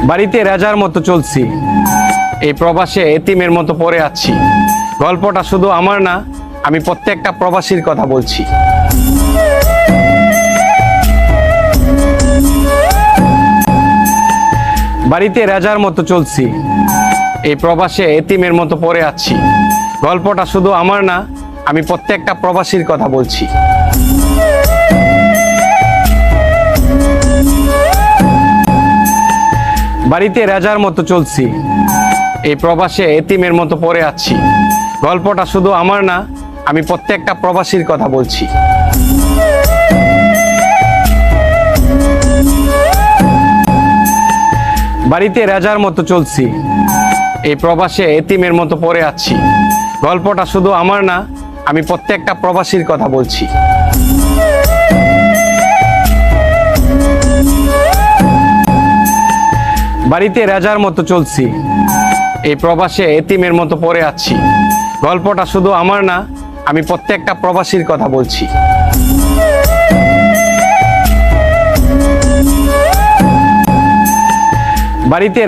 বাড়িতে রাজার মতো চলছি, এই প্রবাসে এতিমের মতো পড়ে আছি। গল্পটা শুধু আমার না, আমি প্রত্যেকটা প্রবাসীর কথা বলছি। বাড়িতে রাজার মতো চলছি, এই প্রবাসে এতিমের মতো পড়ে আছি। গল্পটা শুধু আমার না, আমি প্রত্যেকটা প্রবাসীর কথা বলছি। বাড়িতে রাজার মতো চলছি, এই প্রবাসে এতিমের মতো পড়ে আছি। গল্পটা শুধু আমার না, আমি প্রত্যেকটা প্রবাসীর কথা বলছি। বাড়িতে রাজার মতো চলছি, এই প্রবাসে এতিমের মতো পড়ে আছি। গল্পটা শুধু আমার না, আমি প্রত্যেকটা প্রবাসীর কথা বলছি। বাড়িতে রাজার মতো চলছি, এই প্রবাসে এতিমের মতো পড়ে আছি। গল্পটা শুধু আমার না, আমি প্রত্যেকটা প্রবাসীর কথা বলছি। বাড়িতে